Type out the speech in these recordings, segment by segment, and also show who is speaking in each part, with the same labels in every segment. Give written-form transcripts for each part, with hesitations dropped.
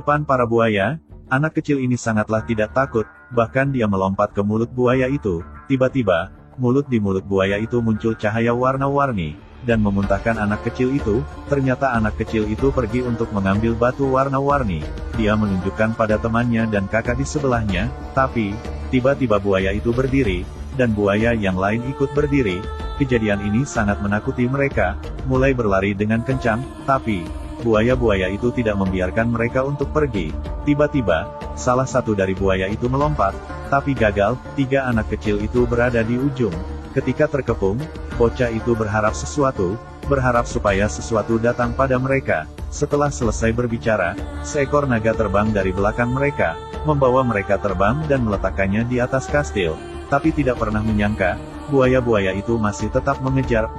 Speaker 1: depan para buaya, anak kecil ini sangatlah tidak takut, bahkan dia melompat ke mulut buaya itu. Tiba-tiba, di mulut buaya itu muncul cahaya warna-warni, dan memuntahkan anak kecil itu. Ternyata anak kecil itu pergi untuk mengambil batu warna-warni. Dia menunjukkan pada temannya dan kakak di sebelahnya, tapi, tiba-tiba buaya itu berdiri, dan buaya yang lain ikut berdiri. Kejadian ini sangat menakuti mereka, mulai berlari dengan kencang, tapi, buaya-buaya itu tidak membiarkan mereka untuk pergi. Tiba-tiba, salah satu dari buaya itu melompat, tapi gagal. 3 anak kecil itu berada di ujung. Ketika terkepung, bocah itu berharap supaya sesuatu datang pada mereka. Setelah selesai berbicara, seekor naga terbang dari belakang mereka, membawa mereka terbang dan meletakkannya di atas kastil. Tapi tidak pernah menyangka, buaya-buaya itu masih tetap mengejar.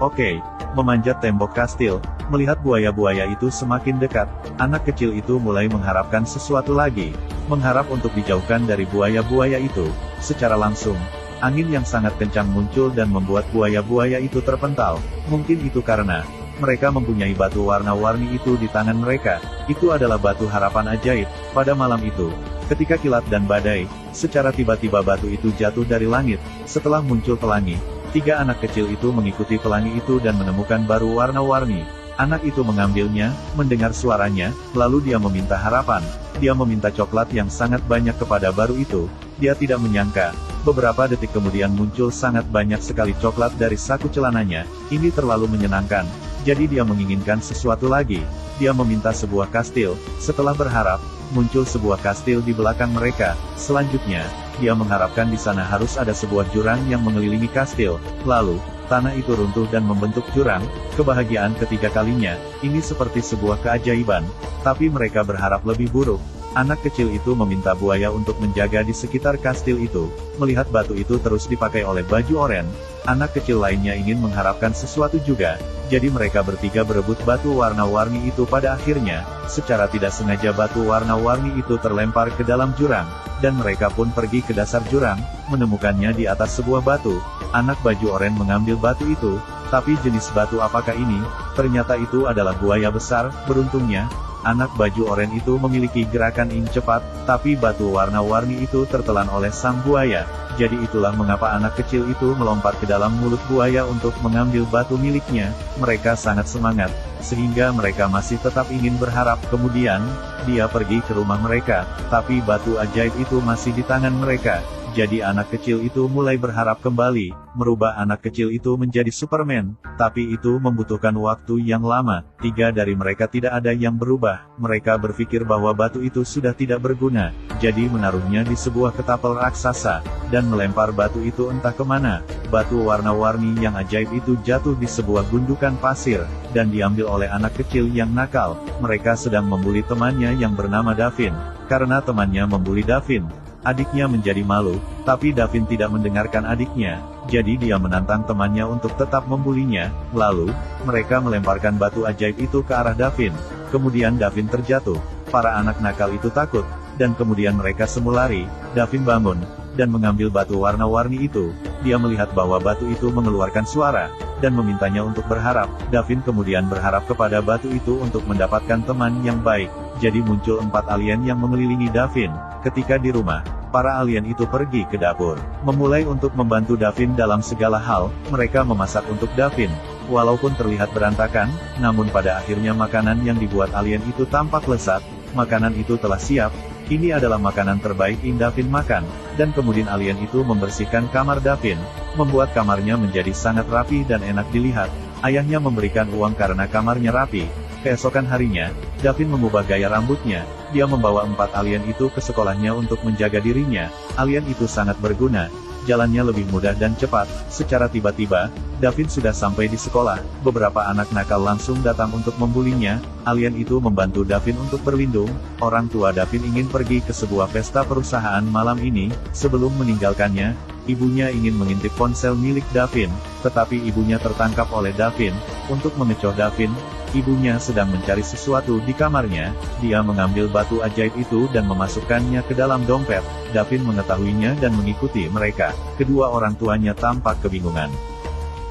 Speaker 1: Memanjat tembok kastil. Melihat buaya-buaya itu semakin dekat, anak kecil itu mulai mengharapkan sesuatu lagi. Mengharap untuk dijauhkan dari buaya-buaya itu. Secara langsung, angin yang sangat kencang muncul dan membuat buaya-buaya itu terpental. Mungkin itu karena mereka mempunyai batu warna-warni itu di tangan mereka. Itu adalah batu harapan ajaib. Pada malam itu, ketika kilat dan badai, secara tiba-tiba batu itu jatuh dari langit. Setelah muncul pelangi, 3 anak kecil itu mengikuti pelangi itu dan menemukan baru warna-warni. Anak itu mengambilnya, mendengar suaranya, lalu dia meminta harapan. Dia meminta coklat yang sangat banyak kepada baru itu. Dia tidak menyangka, beberapa detik kemudian muncul sangat banyak sekali coklat dari saku celananya. Ini terlalu menyenangkan. Jadi dia menginginkan sesuatu lagi. Dia meminta sebuah kastil. Setelah berharap, muncul sebuah kastil di belakang mereka. Selanjutnya, dia mengharapkan di sana harus ada sebuah jurang yang mengelilingi kastil. Lalu, tanah itu runtuh dan membentuk jurang. Kebahagiaan ketiga kalinya. Ini seperti sebuah keajaiban. Tapi mereka berharap lebih buruk. Anak kecil itu meminta buaya untuk menjaga di sekitar kastil itu. Melihat batu itu terus dipakai oleh baju oranye, anak kecil lainnya ingin mengharapkan sesuatu juga. Jadi mereka bertiga berebut batu warna-warni itu. Pada akhirnya, secara tidak sengaja batu warna-warni itu terlempar ke dalam jurang, dan mereka pun pergi ke dasar jurang, menemukannya di atas sebuah batu. Anak baju oranye mengambil batu itu, tapi jenis batu apakah ini? Ternyata itu adalah buaya besar. Beruntungnya, anak baju oranye itu memiliki gerakan cepat, tapi batu warna-warni itu tertelan oleh sang buaya. Jadi itulah mengapa anak kecil itu melompat ke dalam mulut buaya untuk mengambil batu miliknya. Mereka sangat semangat, sehingga mereka masih tetap ingin berharap. Kemudian, dia pergi ke rumah mereka, tapi batu ajaib itu masih di tangan mereka. Jadi anak kecil itu mulai berharap kembali, merubah anak kecil itu menjadi Superman. Tapi itu membutuhkan waktu yang lama. 3 dari mereka tidak ada yang berubah. Mereka berpikir bahwa batu itu sudah tidak berguna. Jadi menaruhnya di sebuah ketapel raksasa, dan melempar batu itu entah kemana. Batu warna-warni yang ajaib itu jatuh di sebuah gundukan pasir, dan diambil oleh anak kecil yang nakal. Mereka sedang membuli temannya yang bernama Davin. Karena temannya membuli Davin, adiknya menjadi malu, tapi Davin tidak mendengarkan adiknya. Jadi dia menantang temannya untuk tetap membulinya. Lalu, mereka melemparkan batu ajaib itu ke arah Davin. Kemudian Davin terjatuh. Para anak nakal itu takut, dan kemudian mereka semua lari. Davin bangun, dan mengambil batu warna-warni itu. Dia melihat bahwa batu itu mengeluarkan suara, dan memintanya untuk berharap. Davin kemudian berharap kepada batu itu untuk mendapatkan teman yang baik. Jadi muncul 4 alien yang mengelilingi Davin. Ketika di rumah, para alien itu pergi ke dapur, memulai untuk membantu Davin dalam segala hal. Mereka memasak untuk Davin. Walaupun terlihat berantakan, namun pada akhirnya makanan yang dibuat alien itu tampak lezat. Makanan itu telah siap. Ini adalah makanan terbaik yang Davin makan. Dan kemudian alien itu membersihkan kamar Davin, membuat kamarnya menjadi sangat rapi dan enak dilihat. Ayahnya memberikan uang karena kamarnya rapi. Keesokan harinya, Davin mengubah gaya rambutnya. Dia membawa 4 alien itu ke sekolahnya untuk menjaga dirinya. Alien itu sangat berguna. Jalannya lebih mudah dan cepat. Secara tiba-tiba, Davin sudah sampai di sekolah. Beberapa anak nakal langsung datang untuk membulinya. Alien itu membantu Davin untuk berlindung. Orang tua Davin ingin pergi ke sebuah pesta perusahaan malam ini. Sebelum meninggalkannya, ibunya ingin mengintip ponsel milik Davin. Tetapi ibunya tertangkap oleh Davin. Untuk mengecoh Davin, ibunya sedang mencari sesuatu di kamarnya. Dia mengambil batu ajaib itu dan memasukkannya ke dalam dompet. Davin mengetahuinya dan mengikuti mereka. Kedua orang tuanya tampak kebingungan.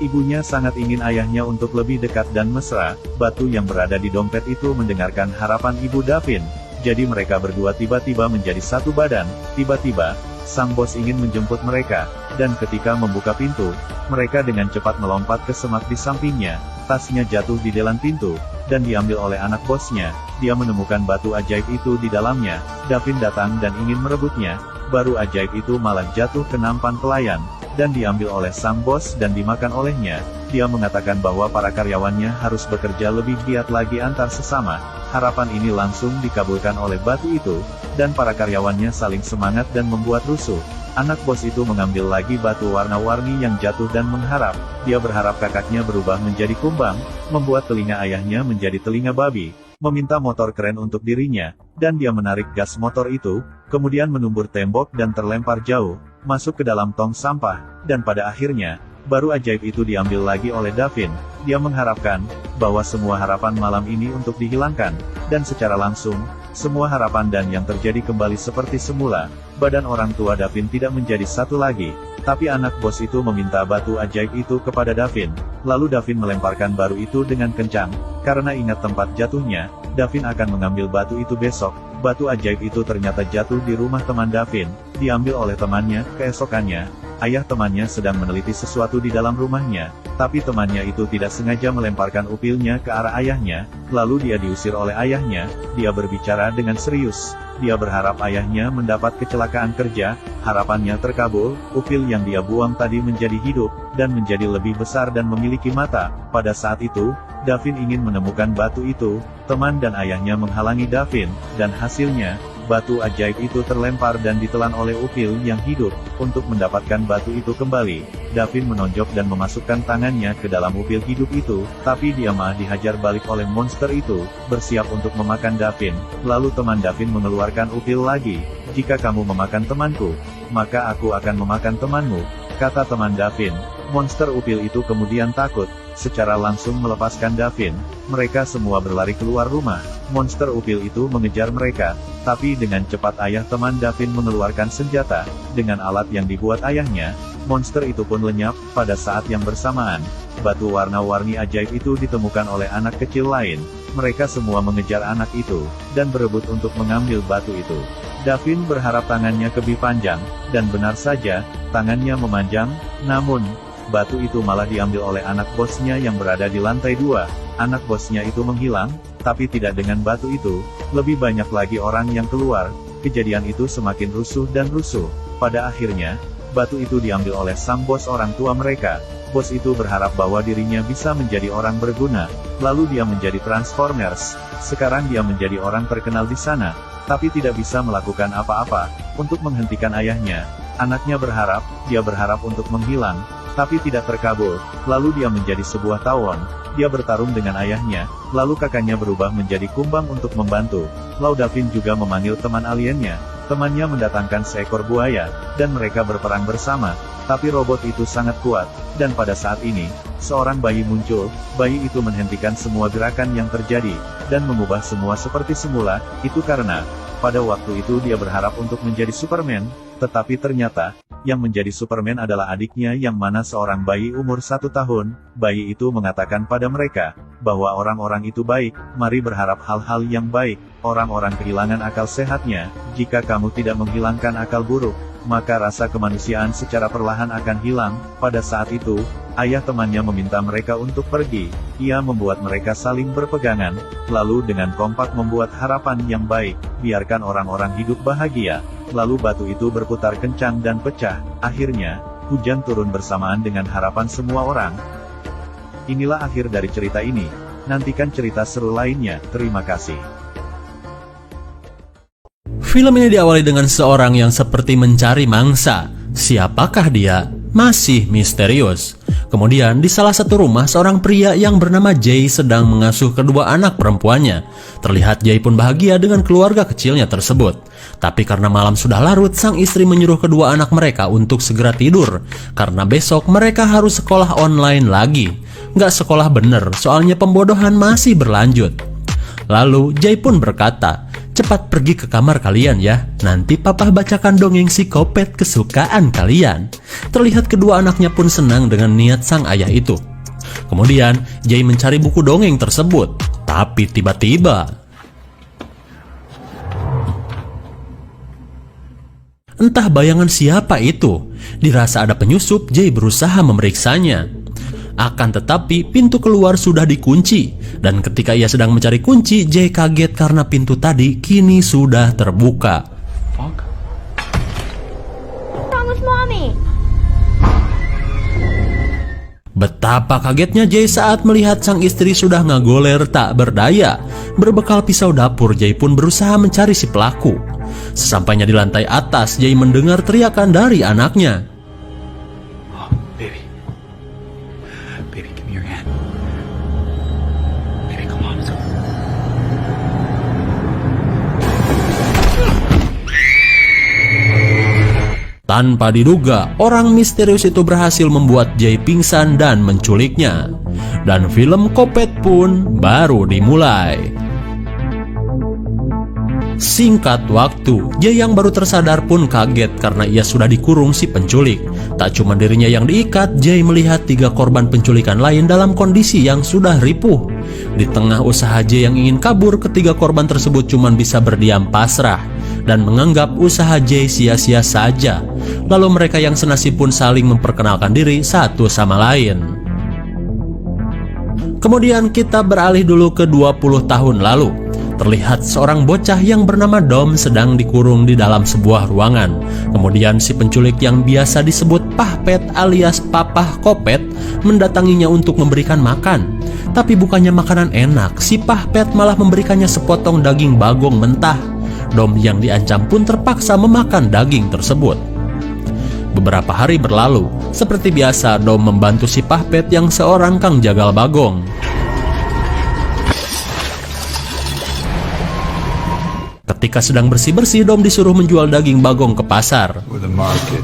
Speaker 1: Ibunya sangat ingin ayahnya untuk lebih dekat dan mesra. Batu yang berada di dompet itu mendengarkan harapan ibu Davin. jadi mereka berdua tiba-tiba menjadi satu badan. Tiba-tiba, sang bos ingin menjemput mereka, dan ketika membuka pintu, mereka dengan cepat melompat ke semak di sampingnya. Tasnya jatuh di depan pintu, dan diambil oleh anak bosnya. Dia menemukan batu ajaib itu di dalamnya. Davin datang dan ingin merebutnya. Baru ajaib itu malah jatuh ke nampan pelayan, dan diambil oleh sang bos dan dimakan olehnya. Dia mengatakan bahwa para karyawannya harus bekerja lebih giat lagi antar sesama. Harapan ini langsung dikabulkan oleh batu itu, dan para karyawannya saling semangat dan membuat rusuh. Anak bos itu mengambil lagi batu warna-warni yang jatuh dan mengharap. Dia berharap kakaknya berubah menjadi kumbang, membuat telinga ayahnya menjadi telinga babi, meminta motor keren untuk dirinya, dan dia menarik gas motor itu, kemudian menumbur tembok dan terlempar jauh, masuk ke dalam tong sampah, dan pada akhirnya, baru ajaib itu diambil lagi oleh Davin. Dia mengharapkan bahwa semua harapan malam ini untuk dihilangkan, dan secara langsung, semua harapan dan yang terjadi kembali seperti semula. Badan orang tua Davin tidak menjadi satu lagi, tapi anak bos itu meminta batu ajaib itu kepada Davin. Lalu Davin melemparkan baru itu dengan kencang, karena ingat tempat jatuhnya, Davin akan mengambil batu itu besok. Batu ajaib itu ternyata jatuh di rumah teman Davin, diambil oleh temannya. Keesokannya, ayah temannya sedang meneliti sesuatu di dalam rumahnya, tapi temannya itu tidak sengaja melemparkan upilnya ke arah ayahnya, lalu dia diusir oleh ayahnya. Dia berbicara dengan serius. Dia berharap ayahnya mendapat kecelakaan kerja. Harapannya terkabul. Upil yang dia buang tadi menjadi hidup, dan menjadi lebih besar dan memiliki mata. Pada saat itu, Davin ingin menemukan batu itu. Teman dan ayahnya menghalangi Davin, dan hasilnya, batu ajaib itu terlempar dan ditelan oleh upil yang hidup. Untuk mendapatkan batu itu kembali, Davin menonjok dan memasukkan tangannya ke dalam upil hidup itu, tapi dia malah dihajar balik oleh monster itu, bersiap untuk memakan Davin. Lalu teman Davin mengeluarkan upil lagi. "Jika kamu memakan temanku, maka aku akan memakan temanmu," kata teman Davin. Monster upil itu kemudian takut, secara langsung melepaskan Davin. Mereka semua berlari keluar rumah. Monster upil itu mengejar mereka, tapi dengan cepat ayah teman Davin mengeluarkan senjata. Dengan alat yang dibuat ayahnya, monster itu pun lenyap. Pada saat yang bersamaan, batu warna-warni ajaib itu ditemukan oleh anak kecil lain. Mereka semua mengejar anak itu, dan berebut untuk mengambil batu itu. Davin berharap tangannya lebih panjang, dan benar saja, tangannya memanjang, namun, batu itu malah diambil oleh anak bosnya yang berada di lantai 2. Anak bosnya itu menghilang, tapi tidak dengan batu itu. Lebih banyak lagi orang yang keluar. Kejadian itu semakin rusuh dan rusuh. Pada akhirnya, batu itu diambil oleh sang bos orang tua mereka. Bos itu berharap bahwa dirinya bisa menjadi orang berguna. Lalu dia menjadi Transformers. Sekarang dia menjadi orang terkenal di sana, tapi tidak bisa melakukan apa-apa untuk menghentikan ayahnya. Anaknya berharap, dia berharap untuk menghilang, tapi tidak terkabul. Lalu dia menjadi sebuah tawon. Dia bertarung dengan ayahnya, lalu kakaknya berubah menjadi kumbang untuk membantu. Lalu Davin juga memanggil teman aliennya. Temannya mendatangkan seekor buaya, dan mereka berperang bersama. Tapi robot itu sangat kuat, dan pada saat ini, seorang bayi muncul. Bayi itu menghentikan semua gerakan yang terjadi, dan mengubah semua seperti semula. Itu karena, pada waktu itu dia berharap untuk menjadi Superman, tetapi ternyata, yang menjadi Superman adalah adiknya yang mana seorang bayi umur 1 tahun. Bayi itu mengatakan pada mereka, bahwa orang-orang itu baik, mari berharap hal-hal yang baik. Orang-orang kehilangan akal sehatnya. Jika kamu tidak menghilangkan akal buruk, maka rasa kemanusiaan secara perlahan akan hilang. Pada saat itu, ayah temannya meminta mereka untuk pergi. Ia membuat mereka saling berpegangan, lalu dengan kompak membuat harapan yang baik. Biarkan orang-orang hidup bahagia. Lalu batu itu berputar kencang dan pecah. Akhirnya, hujan turun bersamaan dengan harapan semua orang. Inilah akhir dari cerita ini. Nantikan cerita seru lainnya. Terima kasih.
Speaker 2: Film ini diawali dengan seorang yang seperti mencari mangsa. Siapakah dia? Masih misterius. Kemudian di salah satu rumah seorang pria yang bernama Jay sedang mengasuh kedua anak perempuannya. Terlihat Jay pun bahagia dengan keluarga kecilnya tersebut. Tapi karena malam sudah larut, sang istri menyuruh kedua anak mereka untuk segera tidur. Karena besok mereka harus sekolah online lagi. Nggak sekolah bener, soalnya pembodohan masih berlanjut. Lalu Jay pun berkata, "Cepat pergi ke kamar kalian ya, nanti papa bacakan dongeng psikopat kesukaan kalian." Terlihat kedua anaknya pun senang dengan niat sang ayah itu. Kemudian Jay mencari buku dongeng tersebut, tapi tiba-tiba Entah bayangan siapa itu. Dirasa ada penyusup, Jay berusaha memeriksanya. Akan tetapi pintu keluar sudah dikunci. Dan ketika ia sedang mencari kunci, Jay kaget karena pintu tadi kini sudah terbuka.
Speaker 3: Fuck.
Speaker 4: What's wrong with mommy?
Speaker 2: Betapa kagetnya Jay saat melihat sang istri sudah ngagoler tak berdaya. Berbekal pisau dapur, Jay pun berusaha mencari si pelaku. Sesampainya di lantai atas, Jay mendengar teriakan dari anaknya.
Speaker 3: Oh, baby. Baby, give me your hand. Baby, come on. Let's go.
Speaker 2: Tanpa diduga, orang misterius itu berhasil membuat Jay pingsan dan menculiknya. Dan film Kopet pun baru dimulai. Singkat waktu, Jay yang baru tersadar pun kaget karena ia sudah dikurung si penculik. Tak cuma dirinya yang diikat, Jay melihat 3 korban penculikan lain dalam kondisi yang sudah ripuh. Di tengah usaha Jay yang ingin kabur, ketiga korban tersebut cuma bisa berdiam pasrah dan menganggap usaha Jay sia-sia saja. Lalu mereka yang senasib pun saling memperkenalkan diri satu sama lain. Kemudian kita beralih dulu ke 20 tahun lalu. Terlihat seorang bocah yang bernama Dom sedang dikurung di dalam sebuah ruangan. Kemudian si penculik yang biasa disebut Pahpet alias Papah Kopet mendatanginya untuk memberikan makan. Tapi bukannya makanan enak, si Pahpet malah memberikannya sepotong daging bagong mentah. Dom yang diancam pun terpaksa memakan daging tersebut. Beberapa hari berlalu, seperti biasa Dom membantu si Pahpet yang seorang kang jagal bagong. Ketika sedang bersih-bersih, Dom disuruh menjual daging bagong ke pasar.
Speaker 3: With the market.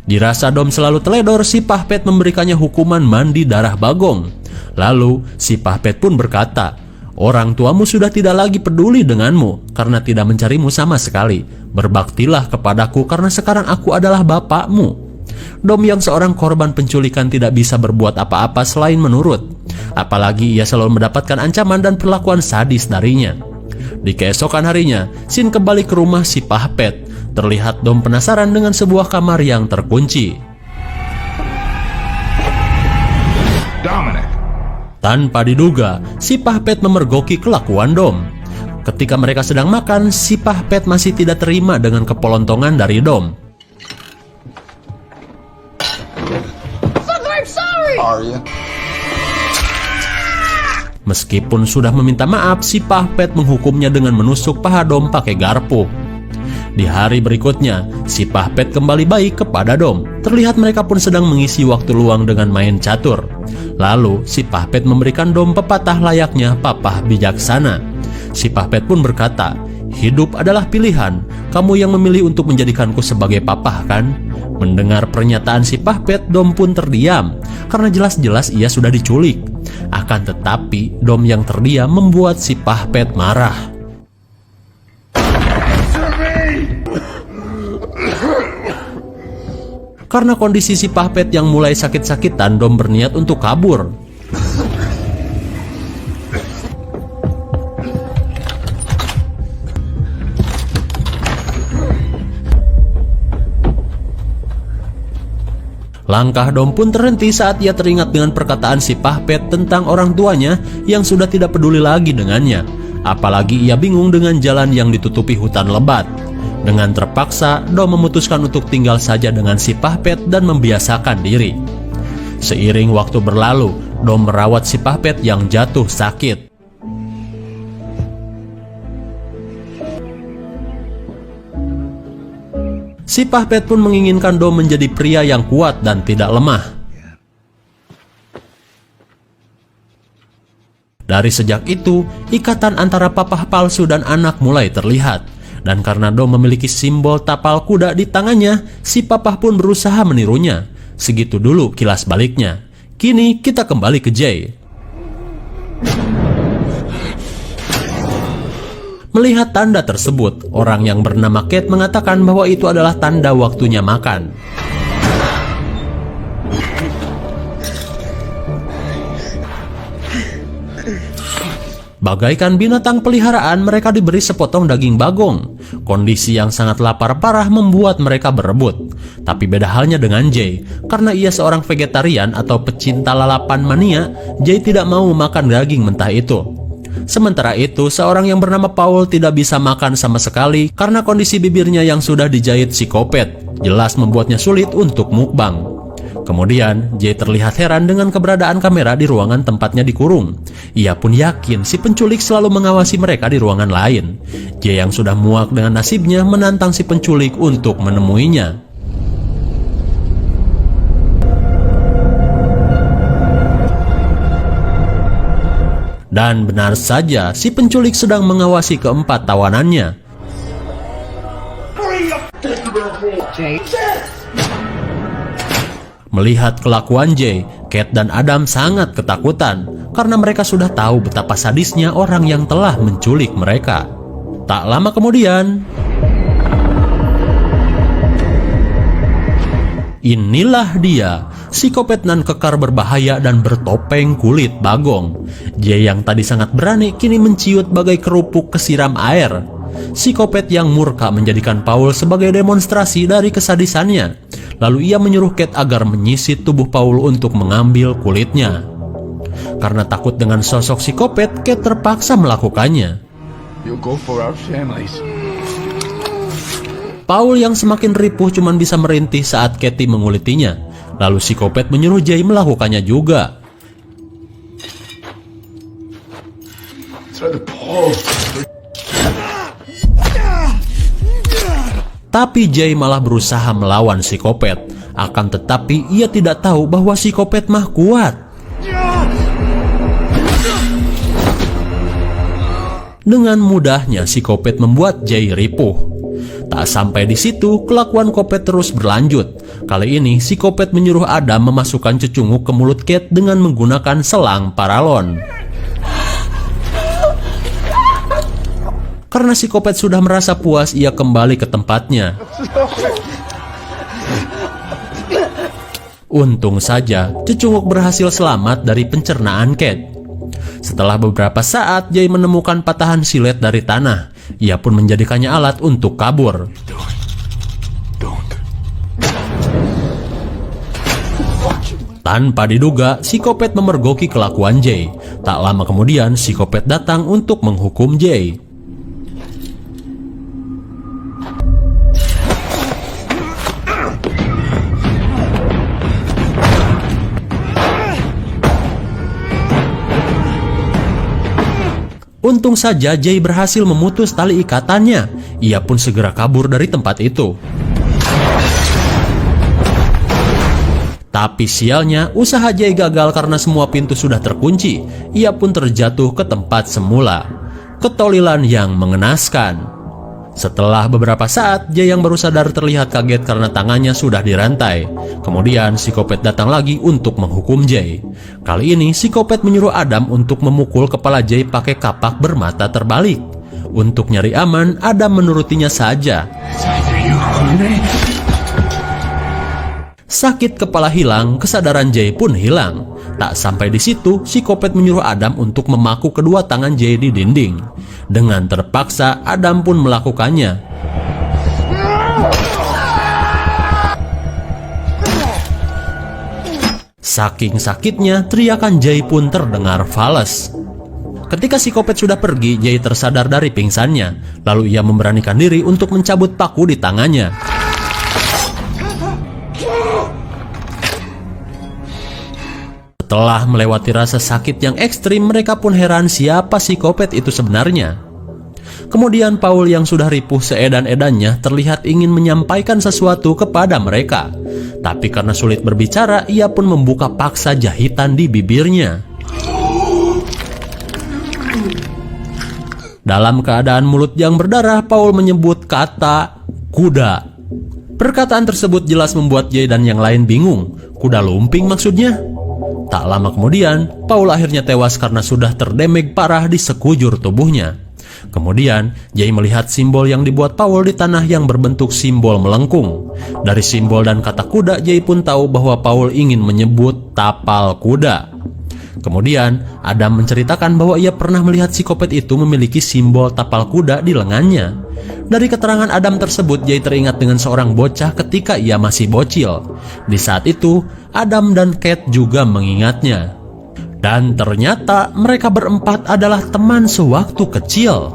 Speaker 2: Dirasa Dom selalu teledor, si Pahpet memberikannya hukuman mandi darah bagong. Lalu si Pahpet pun berkata, "Orang tuamu sudah tidak lagi peduli denganmu karena tidak mencarimu sama sekali. Berbaktilah kepadaku karena sekarang aku adalah bapakmu." Dom yang seorang korban penculikan tidak bisa berbuat apa-apa selain menurut. Apalagi ia selalu mendapatkan ancaman dan perlakuan sadis darinya. Di keesokan harinya, Sin kembali ke rumah si Pahpet. Terlihat Dom penasaran dengan sebuah kamar yang terkunci.
Speaker 3: Dominic.
Speaker 2: Tanpa diduga, si Pahpet memergoki kelakuan Dom. Ketika mereka sedang makan, si Pahpet masih tidak terima dengan kepelontongan dari Dom.
Speaker 4: I'm sorry!
Speaker 3: Are you?
Speaker 2: Meskipun sudah meminta maaf, si Pahpet menghukumnya dengan menusuk paha Dom pakai garpu. Di hari berikutnya, si Pahpet kembali baik kepada Dom. Terlihat mereka pun sedang mengisi waktu luang dengan main catur. Lalu, si Pahpet memberikan Dom pepatah layaknya papah bijaksana. Si Pahpet pun berkata, "Hidup adalah pilihan. Kamu yang memilih untuk menjadikanku sebagai papah, kan?" Mendengar pernyataan si Pahpet, Dom pun terdiam karena jelas-jelas ia sudah diculik. Akan tetapi, Dom yang terdiam membuat si Pahpet marah. Karena kondisi si Pahpet yang mulai sakit-sakitan, Dom berniat untuk kabur. Langkah Dom pun terhenti saat ia teringat dengan perkataan si Pahpet tentang orang tuanya yang sudah tidak peduli lagi dengannya. Apalagi ia bingung dengan jalan yang ditutupi hutan lebat. Dengan terpaksa, Dom memutuskan untuk tinggal saja dengan si Pahpet dan membiasakan diri. Seiring waktu berlalu, Dom merawat si Pahpet yang jatuh sakit. Si Pahpet pun menginginkan Dom menjadi pria yang kuat dan tidak lemah. Dari sejak itu, ikatan antara papah palsu dan anak mulai terlihat. Dan karena Dom memiliki simbol tapal kuda di tangannya, si papah pun berusaha menirunya. Segitu dulu kilas baliknya. Kini kita kembali ke Jay. Melihat tanda tersebut, orang yang bernama Kate mengatakan bahwa itu adalah tanda waktunya makan. Bagaikan binatang peliharaan, mereka diberi sepotong daging bagong. Kondisi yang sangat lapar parah membuat mereka berebut. Tapi beda halnya dengan Jay. Karena ia seorang vegetarian atau pecinta lalapan mania, Jay tidak mau makan daging mentah itu. Sementara itu, seorang yang bernama Paul tidak bisa makan sama sekali karena kondisi bibirnya yang sudah dijahit psikopat jelas membuatnya sulit untuk mukbang. Kemudian, Jay terlihat heran dengan keberadaan kamera di ruangan tempatnya dikurung. Ia pun yakin si penculik selalu mengawasi mereka di ruangan lain. Jay yang sudah muak dengan nasibnya menantang si penculik untuk menemuinya. Dan benar saja, si penculik sedang mengawasi keempat tawanannya. Melihat kelakuan Jay, Kate dan Adam sangat ketakutan karena mereka sudah tahu betapa sadisnya orang yang telah menculik mereka. Tak lama kemudian, inilah dia, psikopat nan kekar berbahaya dan bertopeng kulit bagong. Jay yang tadi sangat berani kini menciut bagai kerupuk kesiram air. Psikopat yang murka menjadikan Paul sebagai demonstrasi dari kesadisannya. Lalu ia menyuruh Kate agar menyisit tubuh Paul untuk mengambil kulitnya. Karena takut dengan sosok psikopat, Kate terpaksa melakukannya.
Speaker 3: You'll go for our families.
Speaker 2: Paul yang semakin ripuh cuman bisa merintih saat Katie mengulitinya. Lalu psikopat menyuruh Jay melakukannya juga. Tapi Jay malah berusaha melawan psikopat. Akan tetapi ia tidak tahu bahwa psikopat mah kuat. Dengan mudahnya psikopat membuat Jay ripuh. Tak sampai di situ, kelakuan Kopet terus berlanjut. Kali ini psikopat menyuruh Adam memasukkan cecunguk ke mulut Kate dengan menggunakan selang paralon. Karena psikopat sudah merasa puas, ia kembali ke tempatnya. Untung saja, cecunguk berhasil selamat dari pencernaan Kate. Setelah beberapa saat, Jay menemukan patahan silet dari tanah. Ia pun menjadikannya alat untuk kabur. Tanpa diduga, psikopat memergoki kelakuan Jay. Tak lama kemudian, psikopat datang untuk menghukum Jay. Untung saja Jay berhasil memutus tali ikatannya. Ia pun segera kabur dari tempat itu. Tapi sialnya, usaha Jay gagal karena semua pintu sudah terkunci. Ia pun terjatuh ke tempat semula. Ketolilan yang mengenaskan. Setelah beberapa saat, Jay yang baru sadar terlihat kaget karena tangannya sudah dirantai. Kemudian psikopat datang lagi untuk menghukum Jay. Kali ini psikopat menyuruh Adam untuk memukul kepala Jay pakai kapak bermata terbalik. Untuk nyari aman, Adam menurutinya saja. Sakit kepala hilang, kesadaran Jay pun hilang. Tak sampai di situ, psikopat menyuruh Adam untuk memaku kedua tangan Jay di dinding. Dengan terpaksa, Adam pun melakukannya. Saking sakitnya, teriakan Jay pun terdengar fales. Ketika psikopat sudah pergi, Jay tersadar dari pingsannya. Lalu ia memberanikan diri untuk mencabut paku di tangannya. Setelah melewati rasa sakit yang ekstrim, mereka pun heran siapa psikopat itu sebenarnya. Kemudian Paul yang sudah ripuh seedan-edannya terlihat ingin menyampaikan sesuatu kepada mereka. Tapi karena sulit berbicara, ia pun membuka paksa jahitan di bibirnya. Dalam keadaan mulut yang berdarah, Paul menyebut kata kuda. Perkataan tersebut jelas membuat Jay dan yang lain bingung. Kuda lumping maksudnya? Tak lama kemudian, Paul akhirnya tewas karena sudah terdamage parah di sekujur tubuhnya. Kemudian, Jay melihat simbol yang dibuat Paul di tanah yang berbentuk simbol melengkung. Dari simbol dan kata kuda, Jay pun tahu bahwa Paul ingin menyebut tapal kuda. Kemudian, Adam menceritakan bahwa ia pernah melihat psikopat itu memiliki simbol tapal kuda di lengannya. Dari keterangan Adam tersebut, Jay teringat dengan seorang bocah ketika ia masih bocil. Di saat itu, Adam dan Kate juga mengingatnya. Dan ternyata mereka berempat adalah teman sewaktu kecil.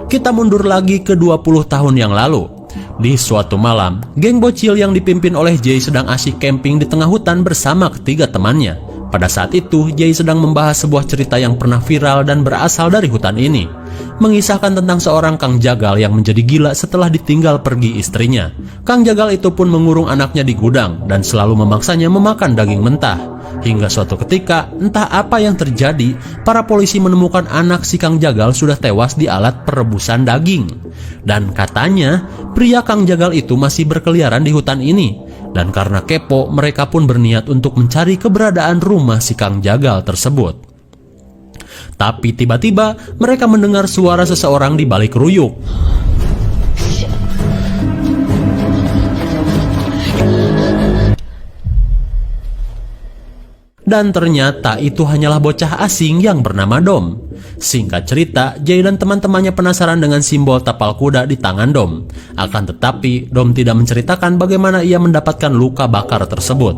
Speaker 2: Kita mundur lagi ke 20 tahun yang lalu. Di suatu malam, geng bocil yang dipimpin oleh Jay sedang asyik camping di tengah hutan bersama ketiga temannya. Pada saat itu, Jay sedang membahas sebuah cerita yang pernah viral dan berasal dari hutan ini. Mengisahkan tentang seorang Kang Jagal yang menjadi gila setelah ditinggal pergi istrinya. Kang Jagal itu pun mengurung anaknya di gudang dan selalu memaksanya memakan daging mentah. Hingga suatu ketika, entah apa yang terjadi, para polisi menemukan anak si Kang Jagal sudah tewas di alat perebusan daging. Dan katanya, pria Kang Jagal itu masih berkeliaran di hutan ini. Dan karena kepo, mereka pun berniat untuk mencari keberadaan rumah si Kang Jagal tersebut. Tapi tiba-tiba mereka mendengar suara seseorang di balik ruyuk. Dan ternyata itu hanyalah bocah asing yang bernama Dom. Singkat cerita, Jay dan teman-temannya penasaran dengan simbol tapal kuda di tangan Dom. Akan tetapi, Dom tidak menceritakan bagaimana ia mendapatkan luka bakar tersebut.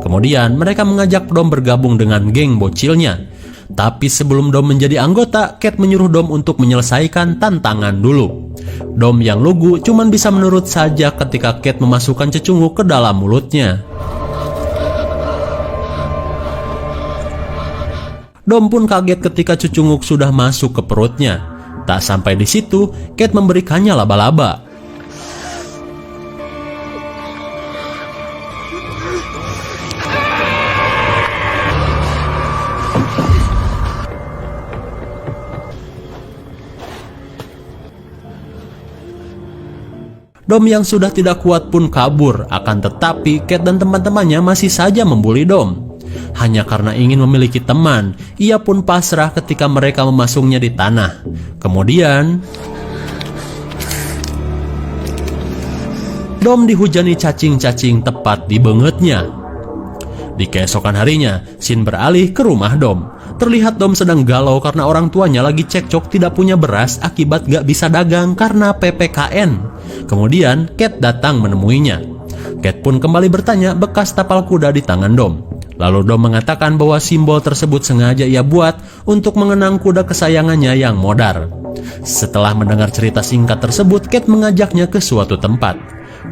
Speaker 2: Kemudian, mereka mengajak Dom bergabung dengan geng bocilnya. Tapi sebelum Dom menjadi anggota, Kate menyuruh Dom untuk menyelesaikan tantangan dulu. Dom yang lugu cuman bisa menurut saja ketika Kate memasukkan cecunguk ke dalam mulutnya. Dom pun kaget ketika cecunguk sudah masuk ke perutnya. Tak sampai di situ, Kate memberikannya laba-laba. Dom yang sudah tidak kuat pun kabur, akan tetapi Kate dan teman-temannya masih saja membuli Dom. Hanya karena ingin memiliki teman, ia pun pasrah ketika mereka memasungnya di tanah. Kemudian, Dom dihujani cacing-cacing tepat di bengetnya. Di keesokan harinya, Shin beralih ke rumah Dom. Terlihat Dom sedang galau karena orang tuanya lagi cekcok tidak punya beras akibat gak bisa dagang karena PPKN. Kemudian, Kate datang menemuinya. Kate pun kembali bertanya bekas tapal kuda di tangan Dom. Lalu Dom mengatakan bahwa simbol tersebut sengaja ia buat untuk mengenang kuda kesayangannya yang modar. Setelah mendengar cerita singkat tersebut, Kate mengajaknya ke suatu tempat.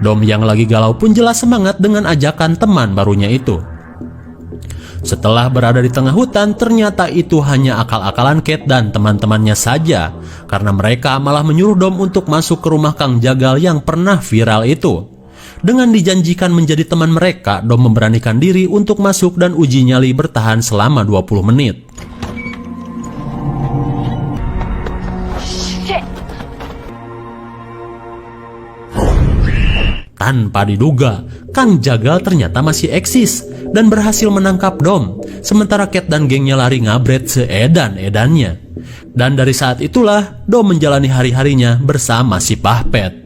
Speaker 2: Dom yang lagi galau pun jelas semangat dengan ajakan teman barunya itu. Setelah berada di tengah hutan, ternyata itu hanya akal-akalan Kate dan teman-temannya saja, karena mereka malah menyuruh Dom untuk masuk ke rumah Kang Jagal yang pernah viral itu. Dengan dijanjikan menjadi teman mereka, Dom memberanikan diri untuk masuk dan uji nyali bertahan selama 20 menit. Tanpa diduga, Kang Jagal ternyata masih eksis dan berhasil menangkap Dom, sementara Kate dan gengnya lari ngabret seedan-edannya. Dan dari saat itulah, Dom menjalani hari-harinya bersama si Pahpet.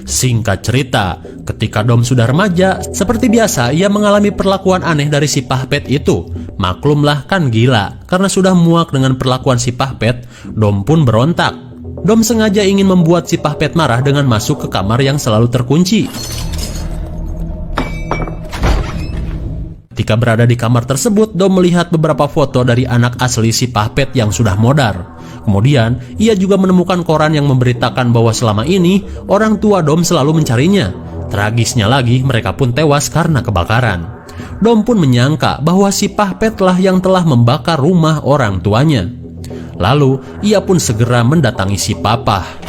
Speaker 2: Singkat cerita, ketika Dom sudah remaja, seperti biasa ia mengalami perlakuan aneh dari si Pahpet itu. Maklumlah kan gila, karena sudah muak dengan perlakuan si Pahpet, Dom pun berontak. Dom sengaja ingin membuat si Pahpet marah dengan masuk ke kamar yang selalu terkunci. Ketika berada di kamar tersebut, Dom melihat beberapa foto dari anak asli si Pahpet yang sudah modar. Kemudian, ia juga menemukan koran yang memberitakan bahwa selama ini, orang tua Dom selalu mencarinya. Tragisnya lagi, mereka pun tewas karena kebakaran. Dom pun menyangka bahwa si Pahpet lah yang telah membakar rumah orang tuanya. Lalu, ia pun segera mendatangi si Papa.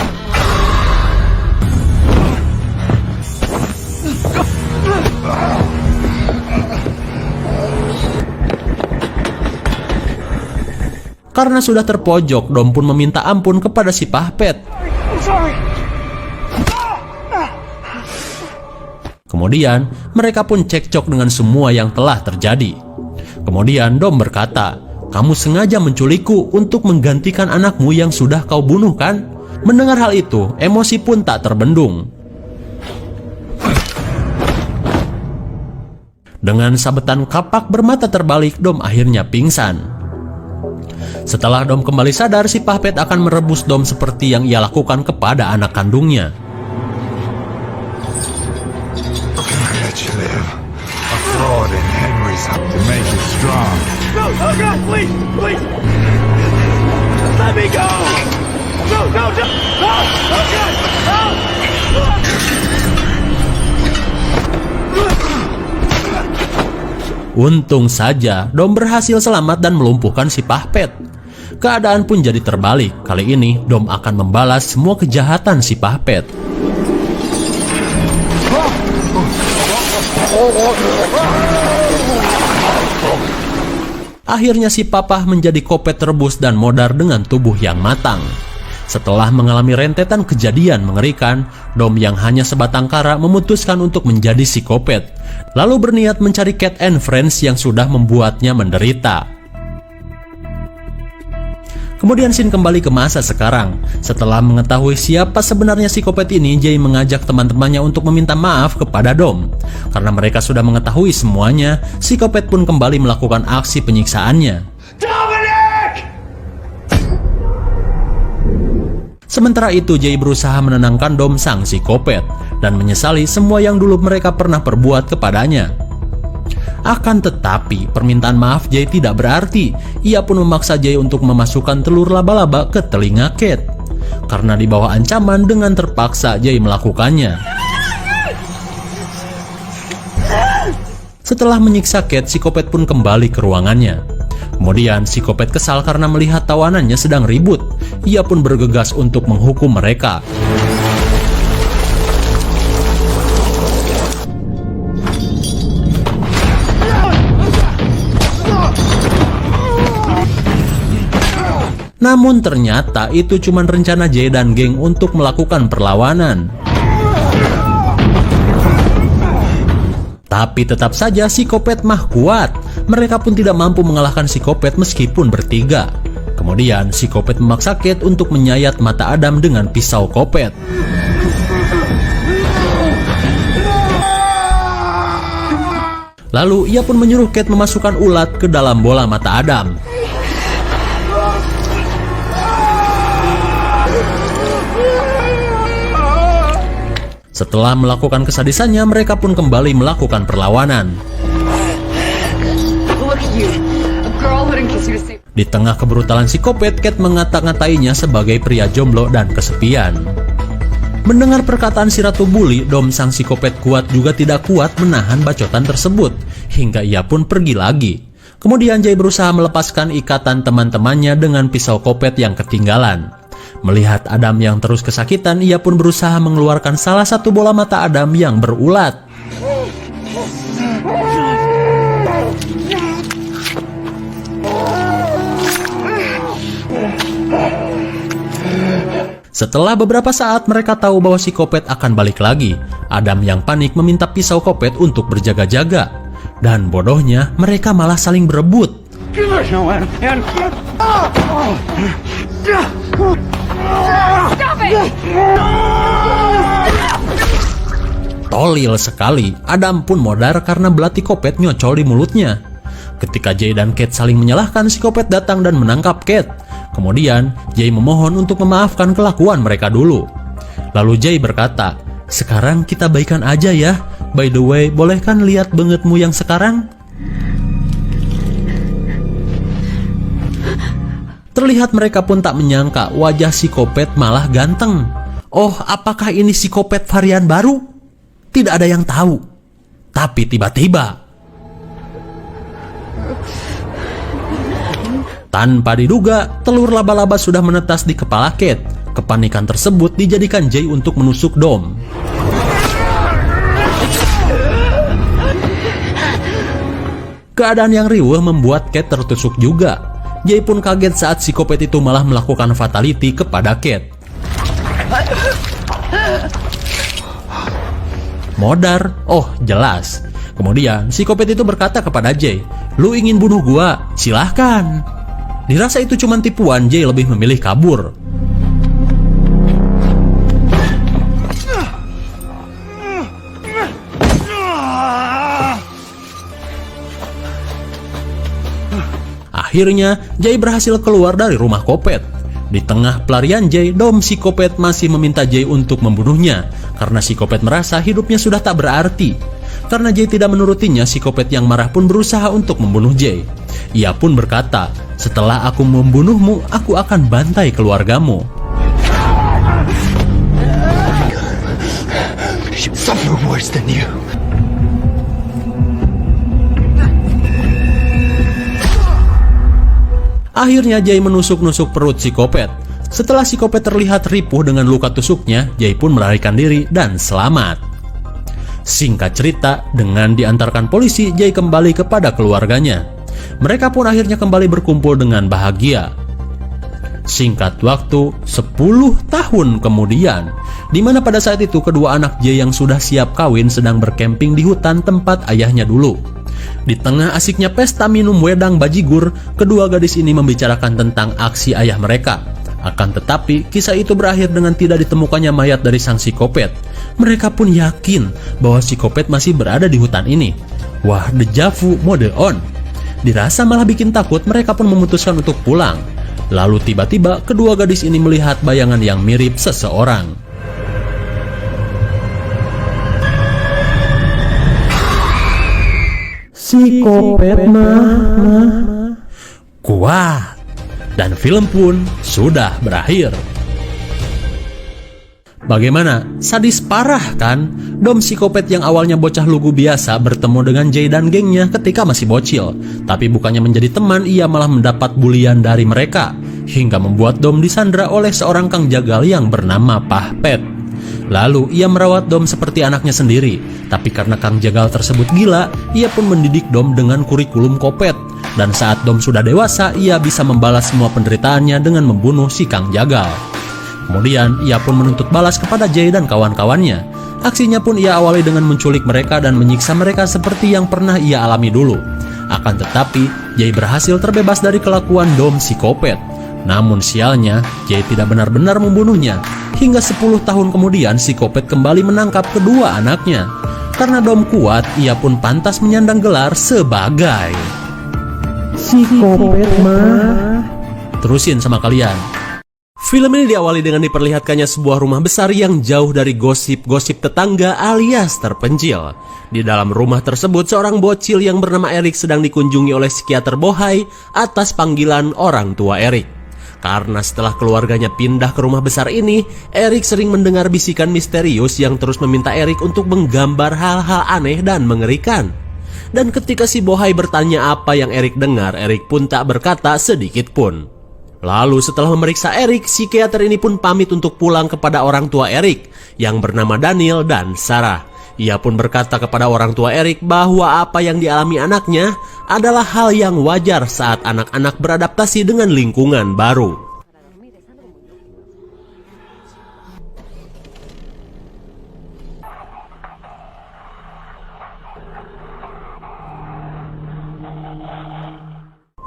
Speaker 2: Karena sudah terpojok, Dom pun meminta ampun kepada si Pahpet. Kemudian, mereka pun cekcok dengan semua yang telah terjadi. Kemudian, Dom berkata, "Kamu sengaja menculikku untuk menggantikan anakmu yang sudah kau bunuh, kan?" Mendengar hal itu, emosi pun tak terbendung. Dengan sabetan kapak bermata terbalik, Dom akhirnya pingsan. Setelah Dom kembali sadar, si Puppet akan merebus Dom seperti yang ia lakukan kepada anak kandungnya.
Speaker 4: Let you live. A fraud in Henry's up to make you strong.
Speaker 3: No! Oh God! Please! Please! Let me go! No! No! No! No! Oh God! No!
Speaker 2: Untung saja Dom berhasil selamat dan melumpuhkan si Puppet. Keadaan pun jadi terbalik. Kali ini Dom akan membalas semua kejahatan si Puppet. Akhirnya si Papa menjadi kopet rebus dan modar dengan tubuh yang matang. Setelah mengalami rentetan kejadian mengerikan, Dom yang hanya sebatang kara memutuskan untuk menjadi psikopat, lalu berniat mencari Kate and Friends yang sudah membuatnya menderita. Kemudian scene kembali ke masa sekarang. Setelah mengetahui siapa sebenarnya psikopat ini, Jay mengajak teman-temannya untuk meminta maaf kepada Dom. Karena mereka sudah mengetahui semuanya, psikopat pun kembali melakukan aksi penyiksaannya.
Speaker 3: Dominic!
Speaker 2: Sementara itu, Jay berusaha menenangkan Dom sang psikopat dan menyesali semua yang dulu mereka pernah perbuat kepadanya. Akan tetapi, permintaan maaf Jay tidak berarti. Ia pun memaksa Jay untuk memasukkan telur laba-laba ke telinga Kate. Karena di bawah ancaman, dengan terpaksa Jay melakukannya. Setelah menyiksa Kate, psikopat pun kembali ke ruangannya. Kemudian, psikopat kesal karena melihat tawanannya sedang ribut. Ia pun bergegas untuk menghukum mereka. Namun ternyata itu cuma rencana Jay dan geng untuk melakukan perlawanan. Tapi tetap saja psikopat mah kuat. Mereka pun tidak mampu mengalahkan psikopat meskipun bertiga. Kemudian psikopat memaksa Kate untuk menyayat mata Adam dengan pisau kopet. Lalu ia pun menyuruh Kate memasukkan ulat ke dalam bola mata Adam. Setelah melakukan kesadisannya, mereka pun kembali melakukan perlawanan. Di tengah kebrutalan psikopat, Kate ngata-ngatainya sebagai pria jomblo dan kesepian. Mendengar perkataan si Ratu Bully, Dom sang psikopat kuat juga tidak kuat menahan bacotan tersebut, hingga ia pun pergi lagi. Kemudian Jay berusaha melepaskan ikatan teman-temannya dengan pisau kopet yang ketinggalan. Melihat Adam yang terus kesakitan, ia pun berusaha mengeluarkan salah satu bola mata Adam yang berulat. Setelah beberapa saat, mereka tahu bahwa si kopet akan balik lagi. Adam yang panik meminta pisau kopet untuk berjaga-jaga. Dan bodohnya, mereka malah saling berebut. Tolil sekali, Adam pun modar karena belati kopet nyocol di mulutnya. Ketika Jay dan Kate saling menyalahkan, si kopet datang dan menangkap Kate. Kemudian, Jay memohon untuk memaafkan kelakuan mereka dulu. Lalu Jay berkata, "Sekarang kita baikan aja ya. By the way, boleh kan lihat bangetmu yang sekarang?" Terlihat mereka pun tak menyangka wajah psikopat malah ganteng. Oh, apakah ini psikopat varian baru? Tidak ada yang tahu. Tapi tiba-tiba, tanpa diduga, telur laba-laba sudah menetas di kepala Kate. Kepanikan tersebut dijadikan Jay untuk menusuk Dom. Keadaan yang riuh membuat Kate tertusuk juga. Jay pun kaget saat psikopat itu malah melakukan fatality kepada Kate. Modar? Oh, jelas. Kemudian psikopat itu berkata kepada Jay, "Lu ingin bunuh gua? Silahkan." Dirasa itu cuma tipuan, Jay lebih memilih kabur. Akhirnya, Jay berhasil keluar dari rumah Kopet. Di tengah pelarian Jay, Dom si Kopet masih meminta Jay untuk membunuhnya karena si Kopet merasa hidupnya sudah tak berarti. Karena Jay tidak menurutinya, si Kopet yang marah pun berusaha untuk membunuh Jay. Ia pun berkata, "Setelah aku membunuhmu, aku akan bantai keluargamu."
Speaker 4: Suffer worse than you.
Speaker 2: Akhirnya Jay menusuk-nusuk perut si Kopet. Setelah si Kopet terlihat ripuh dengan luka tusuknya, Jay pun melarikan diri dan selamat. Singkat cerita, dengan diantarkan polisi, Jay kembali kepada keluarganya. Mereka pun akhirnya kembali berkumpul dengan bahagia. Singkat waktu, 10 tahun kemudian, di mana pada saat itu kedua anak Jay yang sudah siap kawin sedang berkemping di hutan tempat ayahnya dulu. Di tengah asiknya pesta minum wedang bajigur, kedua gadis ini membicarakan tentang aksi ayah mereka. Akan tetapi, kisah itu berakhir dengan tidak ditemukannya mayat dari sang psikopat. Mereka pun yakin bahwa psikopat masih berada di hutan ini. Wah, dejavu mode on. Dirasa malah bikin takut, mereka pun memutuskan untuk pulang. Lalu tiba-tiba kedua gadis ini melihat bayangan yang mirip seseorang. Psikopat kuat. Dan film pun sudah berakhir. Bagaimana? Sadis parah kan? Dom psikopat yang awalnya bocah lugu biasa bertemu dengan Jay dan gengnya ketika masih bocil. Tapi bukannya menjadi teman, ia malah mendapat bulian dari mereka. Hingga membuat Dom disandra oleh seorang kang jagal yang bernama Pahpet. Lalu ia merawat Dom seperti anaknya sendiri. Tapi karena kang jagal tersebut gila, ia pun mendidik Dom dengan kurikulum Kopet. Dan saat Dom sudah dewasa, ia bisa membalas semua penderitaannya dengan membunuh si kang jagal. Kemudian ia pun menuntut balas kepada Jay dan kawan-kawannya. Aksinya pun ia awali dengan menculik mereka dan menyiksa mereka seperti yang pernah ia alami dulu. Akan tetapi, Jay berhasil terbebas dari kelakuan Dom psikopat. Namun sialnya, Jay tidak benar-benar membunuhnya. Hingga 10 tahun kemudian, psikopat kembali menangkap kedua anaknya. Karena Dom kuat, ia pun pantas menyandang gelar sebagai psikopat mah. Terusin sama kalian. Film ini diawali dengan diperlihatkannya sebuah rumah besar yang jauh dari gosip-gosip tetangga alias terpencil. Di dalam rumah tersebut, seorang bocil yang bernama Eric sedang dikunjungi oleh psikiater Bohai atas panggilan orang tua Eric. Karena setelah keluarganya pindah ke rumah besar ini, Eric sering mendengar bisikan misterius yang terus meminta Eric untuk menggambar hal-hal aneh dan mengerikan. Dan ketika si Bohai bertanya apa yang Eric dengar, Eric pun tak berkata sedikit pun. Lalu setelah memeriksa Eric, psikiater ini pun pamit untuk pulang kepada orang tua Eric yang bernama Daniel dan Sarah. Ia pun berkata kepada orang tua Eric bahwa apa yang dialami anaknya adalah hal yang wajar saat anak-anak beradaptasi dengan lingkungan baru.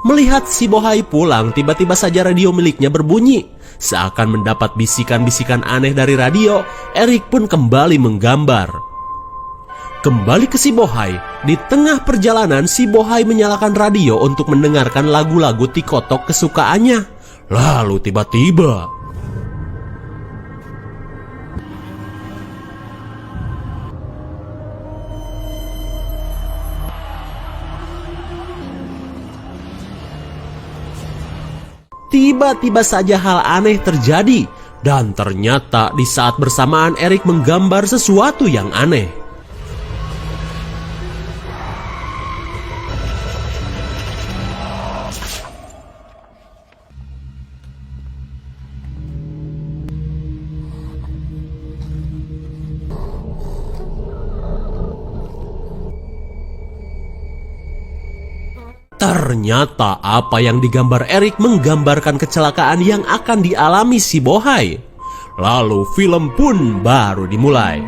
Speaker 2: Melihat si Bohai pulang, tiba-tiba saja radio miliknya berbunyi. Seakan mendapat bisikan-bisikan aneh dari radio, Eric pun kembali menggambar. Kembali ke si Bohai, di tengah perjalanan si Bohai menyalakan radio untuk mendengarkan lagu-lagu tikotok kesukaannya. Lalu tiba-tiba saja hal aneh terjadi. Dan ternyata di saat bersamaan Eric menggambar sesuatu yang aneh. Ternyata apa yang digambar Eric menggambarkan kecelakaan yang akan dialami si Bohai. Lalu film pun baru dimulai.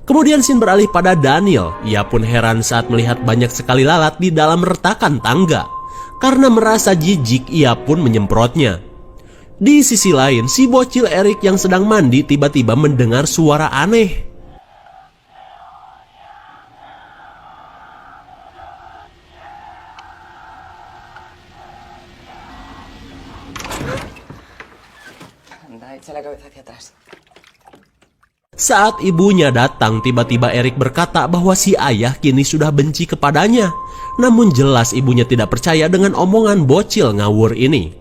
Speaker 2: Kemudian scene beralih pada Daniel. Ia pun heran saat melihat banyak sekali lalat di dalam retakan tangga. Karena merasa jijik, ia pun menyemprotnya. Di sisi lain, si bocil Eric yang sedang mandi tiba-tiba mendengar suara aneh.
Speaker 5: echa la cabeza hacia atrás.
Speaker 2: Saat ibunya datang, tiba-tiba Eric berkata bahwa si ayah kini sudah benci kepadanya. Namun jelas ibunya tidak percaya dengan omongan bocil ngawur ini.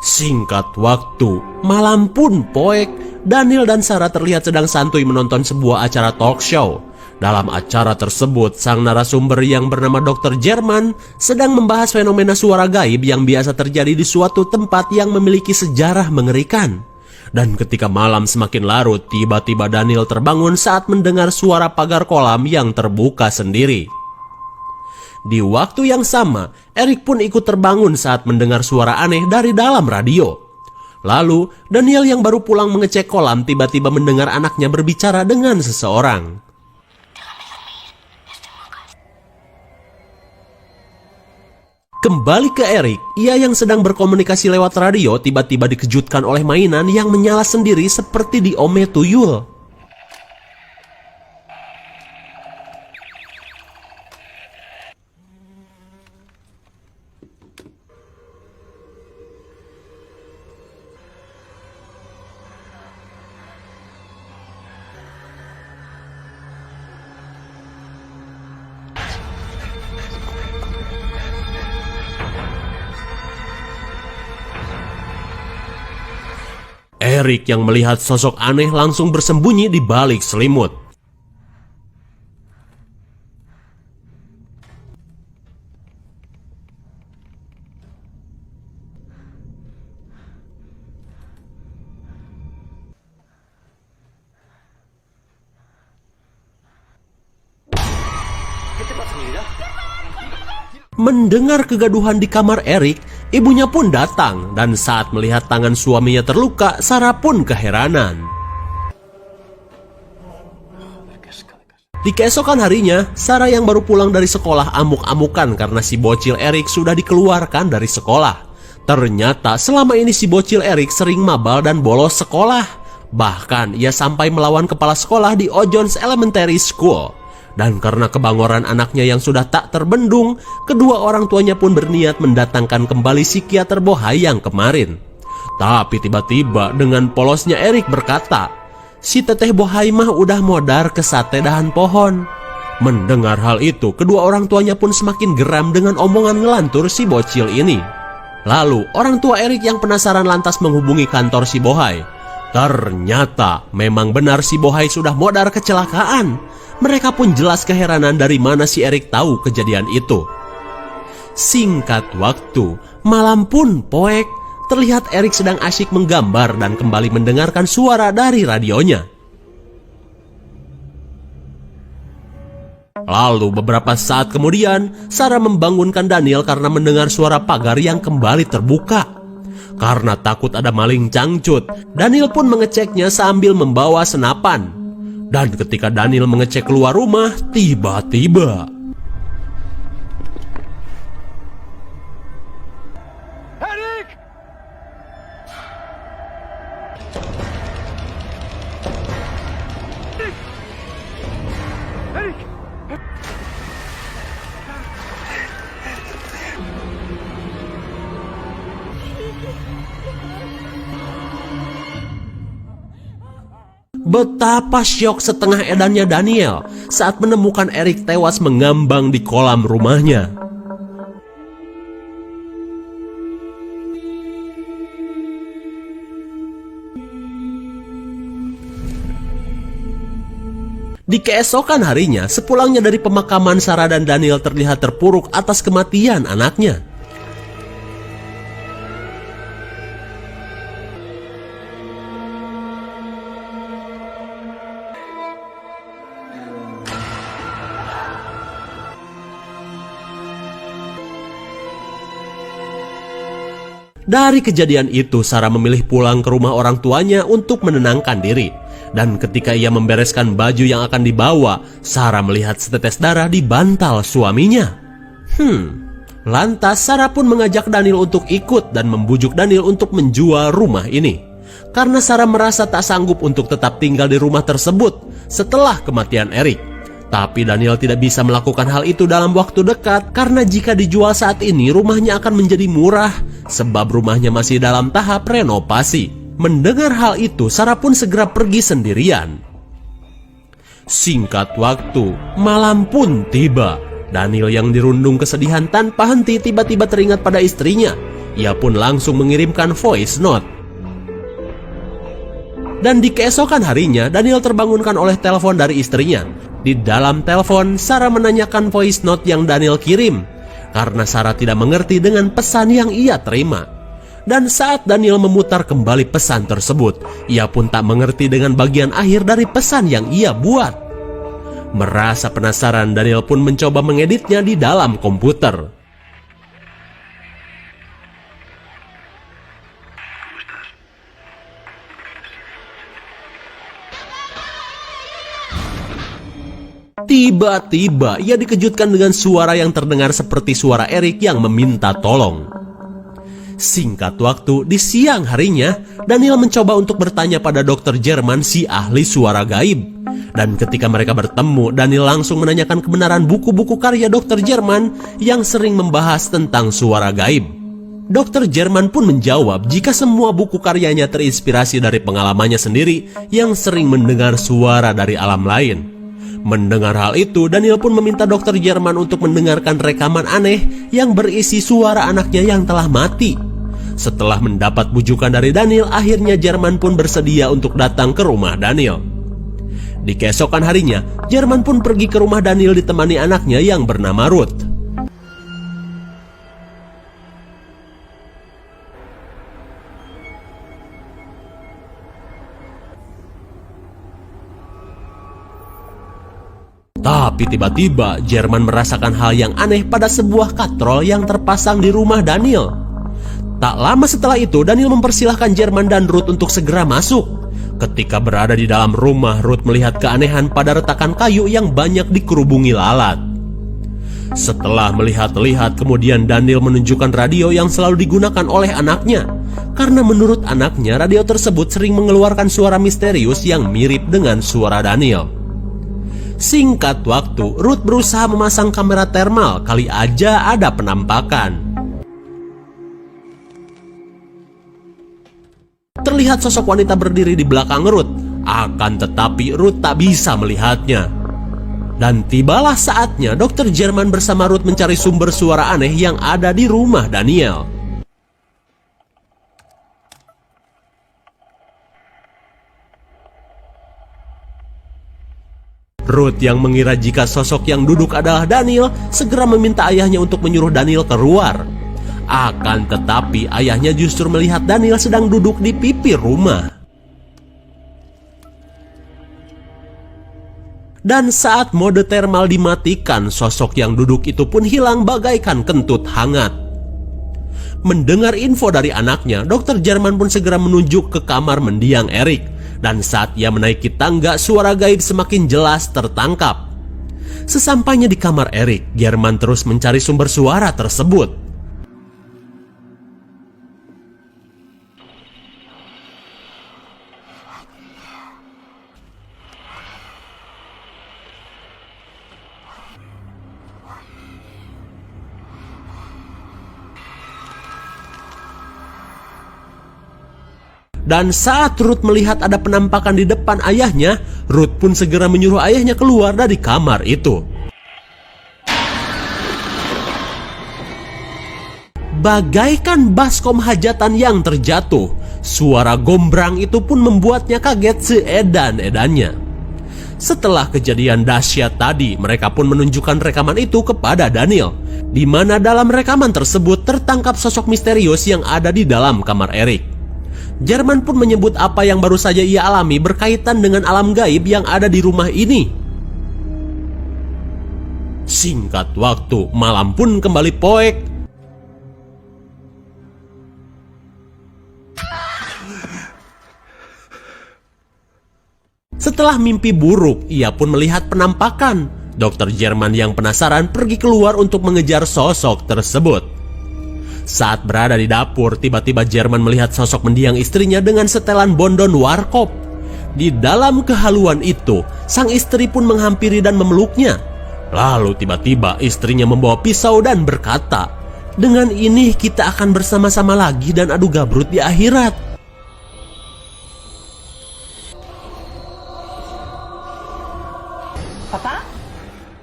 Speaker 2: Singkat waktu, malam pun poek. Daniel dan Sarah terlihat sedang santuy menonton sebuah acara talk show. Dalam acara tersebut, sang narasumber yang bernama Dr. Jerman sedang membahas fenomena suara gaib yang biasa terjadi di suatu tempat yang memiliki sejarah mengerikan. Dan ketika malam semakin larut, tiba-tiba Daniel terbangun saat mendengar suara pagar kolam yang terbuka sendiri. Di waktu yang sama, Eric pun ikut terbangun saat mendengar suara aneh dari dalam radio. Lalu, Daniel yang baru pulang mengecek kolam tiba-tiba mendengar anaknya berbicara dengan seseorang. Kembali ke Eric, ia yang sedang berkomunikasi lewat radio tiba-tiba dikejutkan oleh mainan yang menyala sendiri seperti diome tuyul. Eric yang melihat sosok aneh langsung bersembunyi di balik selimut. Mendengar kegaduhan di kamar Eric, ibunya pun datang dan saat melihat tangan suaminya terluka, Sarah pun keheranan. Di keesokan harinya, Sarah yang baru pulang dari sekolah amuk-amukan karena si bocil Eric sudah dikeluarkan dari sekolah. Ternyata selama ini si bocil Eric sering mabal dan bolos sekolah. Bahkan ia sampai melawan kepala sekolah di O'Jones Elementary School. Dan karena kebangoran anaknya yang sudah tak terbendung, kedua orang tuanya pun berniat mendatangkan kembali psikiater bohai yang kemarin. Tapi tiba-tiba dengan polosnya Eric berkata, si teteh bohai mah udah modar ke sate dahan pohon. Mendengar hal itu, kedua orang tuanya pun semakin geram dengan omongan ngelantur si bocil ini. Lalu orang tua Eric yang penasaran lantas menghubungi kantor si bohai. Ternyata memang benar si bohai sudah modar kecelakaan. Mereka pun jelas keheranan dari mana si Eric tahu kejadian itu. Singkat waktu, malam pun poek. Terlihat Eric sedang asyik menggambar dan kembali mendengarkan suara dari radionya. Lalu beberapa saat kemudian, Sarah membangunkan Daniel karena mendengar suara pagar yang kembali terbuka. Karena takut ada maling cangcut, Daniel pun mengeceknya sambil membawa senapan. Dan ketika Daniel mengecek keluar rumah, tiba-tiba
Speaker 3: Eric! Eric!
Speaker 2: betapa syok setengah edannya Daniel saat menemukan Eric tewas mengambang di kolam rumahnya. Di keesokan harinya, sepulangnya dari pemakaman, Sarah dan Daniel terlihat terpuruk atas kematian anaknya. Dari kejadian itu, Sarah memilih pulang ke rumah orang tuanya untuk menenangkan diri. Dan ketika ia membereskan baju yang akan dibawa, Sarah melihat setetes darah di bantal suaminya. Lantas Sarah pun mengajak Daniel untuk ikut dan membujuk Daniel untuk menjual rumah ini. Karena Sarah merasa tak sanggup untuk tetap tinggal di rumah tersebut setelah kematian Eric. Tapi Daniel tidak bisa melakukan hal itu dalam waktu dekat karena jika dijual saat ini rumahnya akan menjadi murah sebab rumahnya masih dalam tahap renovasi. Mendengar hal itu, Sarah pun segera pergi sendirian. Singkat waktu, malam pun tiba. Daniel yang dirundung kesedihan tanpa henti tiba-tiba teringat pada istrinya. Ia pun langsung mengirimkan voice note. Dan di keesokan harinya, Daniel terbangunkan oleh telepon dari istrinya. Di dalam telepon, Sarah menanyakan voice note yang Daniel kirim karena Sarah tidak mengerti dengan pesan yang ia terima. Dan saat Daniel memutar kembali pesan tersebut, ia pun tak mengerti dengan bagian akhir dari pesan yang ia buat. Merasa penasaran, Daniel pun mencoba mengeditnya di dalam komputer. Tiba-tiba ia dikejutkan dengan suara yang terdengar seperti suara Eric yang meminta tolong. Singkat waktu, di siang harinya, Daniel mencoba untuk bertanya pada dokter Jerman, si ahli suara gaib. Dan ketika mereka bertemu, Daniel langsung menanyakan kebenaran buku-buku karya dokter Jerman yang sering membahas tentang suara gaib. Dokter Jerman pun menjawab jika semua buku karyanya terinspirasi dari pengalamannya sendiri yang sering mendengar suara dari alam lain. Mendengar hal itu, Daniel pun meminta dokter Jerman untuk mendengarkan rekaman aneh yang berisi suara anaknya yang telah mati. Setelah mendapat bujukan dari Daniel, akhirnya Jerman pun bersedia untuk datang ke rumah Daniel. Di keesokan harinya, Jerman pun pergi ke rumah Daniel ditemani anaknya yang bernama Ruth. Tapi tiba-tiba Jerman merasakan hal yang aneh pada sebuah katrol yang terpasang di rumah Daniel. Tak lama setelah itu, Daniel mempersilahkan Jerman dan Ruth untuk segera masuk. Ketika berada di dalam rumah, Ruth melihat keanehan pada retakan kayu yang banyak dikerubungi lalat. Setelah melihat-lihat, kemudian Daniel menunjukkan radio yang selalu digunakan oleh anaknya. Karena menurut anaknya, radio tersebut sering mengeluarkan suara misterius yang mirip dengan suara Daniel. Singkat waktu, Ruth berusaha memasang kamera thermal, kali aja ada penampakan. Terlihat sosok wanita berdiri di belakang Ruth, akan tetapi Ruth tak bisa melihatnya. Dan tibalah saatnya dokter Jerman bersama Ruth mencari sumber suara aneh yang ada di rumah Daniel. Ruth yang mengira jika sosok yang duduk adalah Daniel, segera meminta ayahnya untuk menyuruh Daniel keluar. Akan tetapi ayahnya justru melihat Daniel sedang duduk di pipi rumah. Dan saat mode thermal dimatikan, sosok yang duduk itu pun hilang bagaikan kentut hangat. Mendengar info dari anaknya, dokter Jerman pun segera menunjuk ke kamar mendiang Eric. Dan saat ia menaiki tangga, suara gaib semakin jelas tertangkap. Sesampainya di kamar Eric, Jerman terus mencari sumber suara tersebut. Dan saat Ruth melihat ada penampakan di depan ayahnya, Ruth pun segera menyuruh ayahnya keluar dari kamar itu. Bagaikan baskom hajatan yang terjatuh, suara gombrang itu pun membuatnya kaget seedan-edannya. Setelah kejadian dahsyat tadi, mereka pun menunjukkan rekaman itu kepada Daniel, di mana dalam rekaman tersebut tertangkap sosok misterius yang ada di dalam kamar Eric. Jerman pun menyebut apa yang baru saja ia alami berkaitan dengan alam gaib yang ada di rumah ini. Singkat waktu, malam pun kembali poek. Setelah mimpi buruk, ia pun melihat penampakan. Dokter Jerman yang penasaran pergi keluar untuk mengejar sosok tersebut. Saat berada di dapur, tiba-tiba Jerman melihat sosok mendiang istrinya dengan setelan bondon warkop. Di dalam kehaluan itu, Sang istri pun menghampiri dan memeluknya. Lalu tiba-tiba istrinya membawa pisau dan berkata, "Dengan ini kita akan bersama-sama lagi dan adu gabrut di akhirat."
Speaker 5: ¿Papá?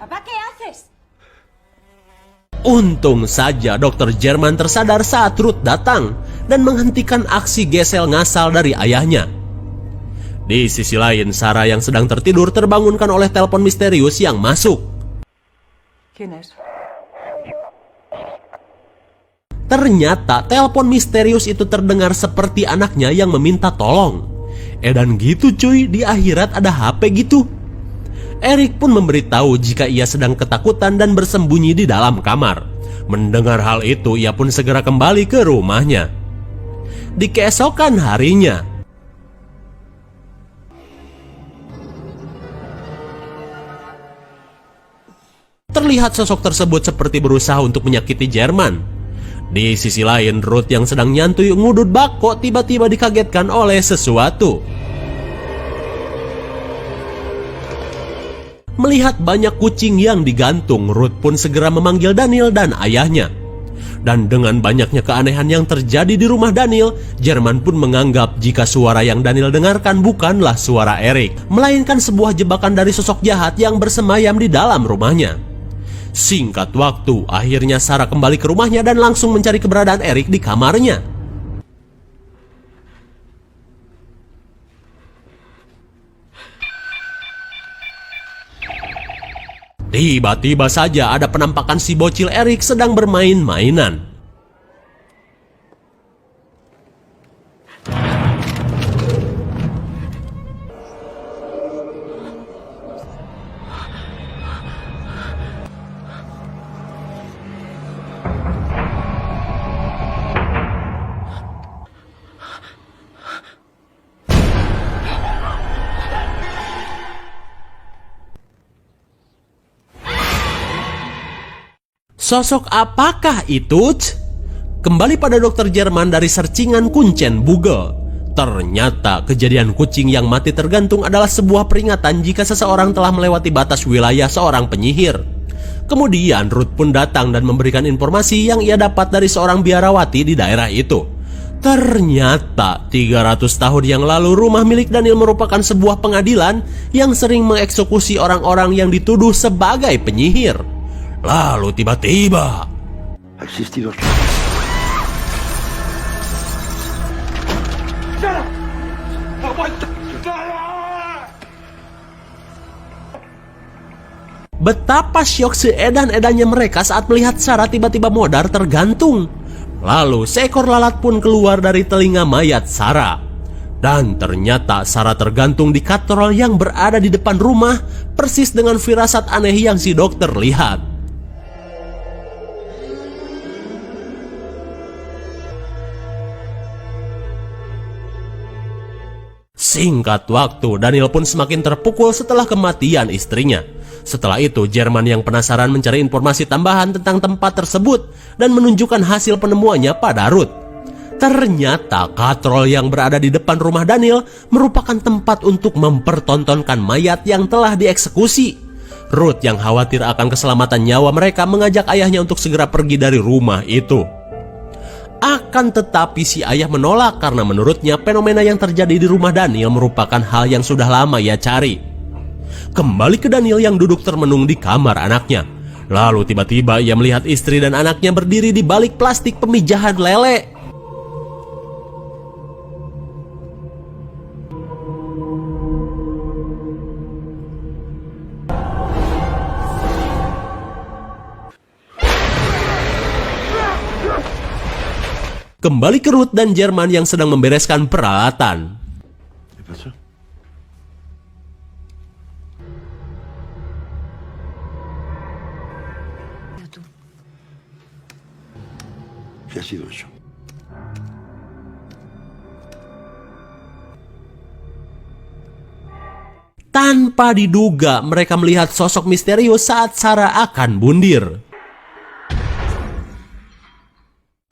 Speaker 5: ¿Papá qué haces?
Speaker 2: Untung saja Dr. Jerman tersadar saat Ruth datang dan menghentikan aksi gesel ngasal dari ayahnya. Di sisi lain, Sarah yang sedang tertidur terbangunkan oleh telepon misterius yang masuk.
Speaker 5: ¿Quién es?
Speaker 2: Ternyata telepon misterius itu terdengar seperti anaknya yang meminta tolong. Dan gitu cuy, di akhirat ada HP gitu. Eric pun memberitahu jika ia sedang ketakutan dan bersembunyi di dalam kamar. Mendengar hal itu, ia pun segera kembali ke rumahnya. Di keesokan harinya, terlihat sosok tersebut seperti berusaha untuk menyakiti Jerman. Di sisi lain, Ruth yang sedang nyantui ngudut bako tiba-tiba dikagetkan oleh sesuatu. Melihat banyak kucing yang digantung, Ruth pun segera memanggil Daniel dan ayahnya. Dan dengan banyaknya keanehan yang terjadi di rumah Daniel, Jerman pun menganggap jika suara yang Daniel dengarkan bukanlah suara Eric, melainkan sebuah jebakan dari sosok jahat yang bersemayam di dalam rumahnya. Singkat waktu, akhirnya Sarah kembali ke rumahnya dan langsung mencari keberadaan Eric di kamarnya. Tiba-tiba saja ada penampakan si bocil Eric sedang bermain-mainan. Sosok apakah itu? Kembali pada Dr. Jerman dari searchingan kuncen Google. Ternyata kejadian kucing yang mati tergantung adalah sebuah peringatan jika seseorang telah melewati batas wilayah seorang penyihir. Kemudian Ruth pun datang dan memberikan informasi yang ia dapat dari seorang biarawati di daerah itu. Ternyata 300 tahun yang lalu rumah milik Daniel merupakan sebuah pengadilan yang sering mengeksekusi orang-orang yang dituduh sebagai penyihir. Lalu tiba-tiba betapa syok seedan-edannya mereka saat melihat Sarah tiba-tiba modar tergantung. Lalu seekor lalat pun keluar dari telinga mayat Sarah. Dan ternyata Sarah tergantung di katrol yang berada di depan rumah, persis dengan firasat aneh yang si dokter lihat. Singkat waktu, Daniel pun semakin terpukul setelah kematian istrinya. Setelah itu, Jerman yang penasaran mencari informasi tambahan tentang tempat tersebut dan menunjukkan hasil penemuannya pada Ruth. Ternyata katrol yang berada di depan rumah Daniel merupakan tempat untuk mempertontonkan mayat yang telah dieksekusi. Ruth yang khawatir akan keselamatan nyawa mereka mengajak ayahnya untuk segera pergi dari rumah itu. Akan tetapi si ayah menolak karena menurutnya fenomena yang terjadi di rumah Daniel merupakan hal yang sudah lama ia cari. Kembali ke Daniel yang duduk termenung di kamar anaknya. Lalu tiba-tiba ia melihat istri dan anaknya berdiri di balik plastik pemijahan lele. Kembali ke Ruth dan Jerman yang sedang membereskan peralatan. Tanpa diduga, mereka melihat sosok misterius saat Sarah akan bundir.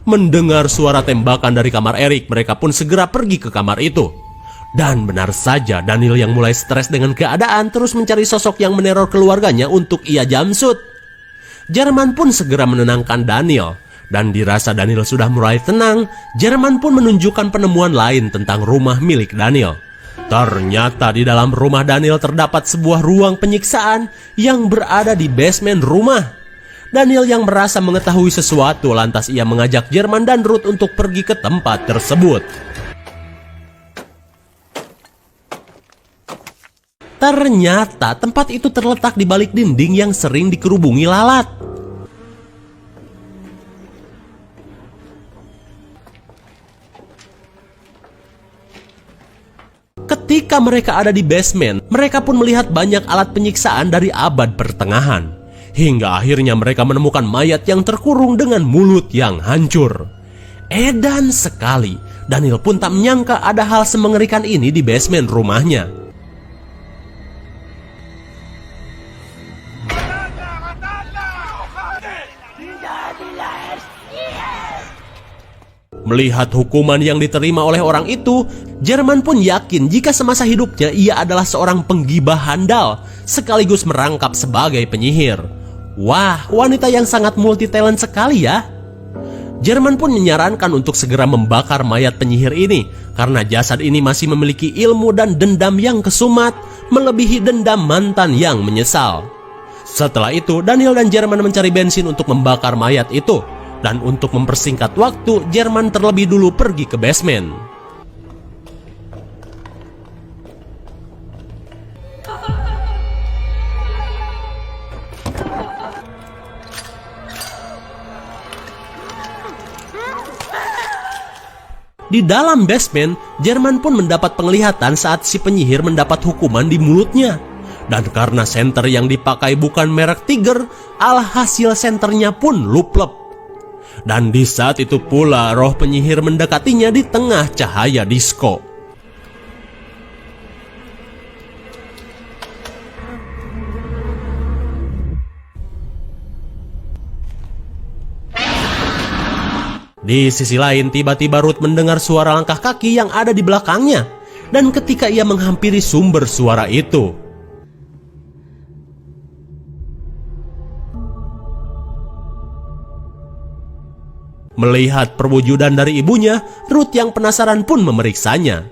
Speaker 2: Mendengar suara tembakan dari kamar Eric, mereka pun segera pergi ke kamar itu. Dan benar saja, Daniel yang mulai stres dengan keadaan terus mencari sosok yang meneror keluarganya untuk ia jamsut. Jerman pun segera menenangkan Daniel. Dan dirasa Daniel sudah mulai tenang, Jerman pun menunjukkan penemuan lain tentang rumah milik Daniel. Ternyata di dalam rumah Daniel terdapat sebuah ruang penyiksaan yang berada di basement rumah. Daniel yang merasa mengetahui sesuatu lantas ia mengajak Jerman dan Ruth untuk pergi ke tempat tersebut. Ternyata tempat itu terletak di balik dinding yang sering dikerubungi lalat. Ketika mereka ada di basement, mereka pun melihat banyak alat penyiksaan dari abad pertengahan. Hingga akhirnya mereka menemukan mayat yang terkurung dengan mulut yang hancur. Edan sekali, Daniel pun tak menyangka ada hal semengerikan ini di basement rumahnya. Melihat hukuman yang diterima oleh orang itu, Jerman pun yakin jika semasa hidupnya ia adalah seorang penggibah handal, sekaligus merangkap sebagai penyihir. Wah, wanita yang sangat multi-talent sekali ya. Jerman pun menyarankan untuk segera membakar mayat penyihir ini, karena jasad ini masih memiliki ilmu dan dendam yang kesumat, melebihi dendam mantan yang menyesal. Setelah itu, Daniel dan Jerman mencari bensin untuk membakar mayat itu. Dan untuk mempersingkat waktu, Jerman terlebih dulu pergi ke basement. Di dalam basement, Jerman pun mendapat penglihatan saat si penyihir mendapat hukuman di mulutnya. Dan karena senter yang dipakai bukan merek Tiger, alhasil senternya pun luplep. Dan di saat itu pula roh penyihir mendekatinya di tengah cahaya disko. Di sisi lain, tiba-tiba Ruth mendengar suara langkah kaki yang ada di belakangnya. Dan ketika ia menghampiri sumber suara itu, melihat perwujudan dari ibunya, Ruth yang penasaran pun memeriksanya.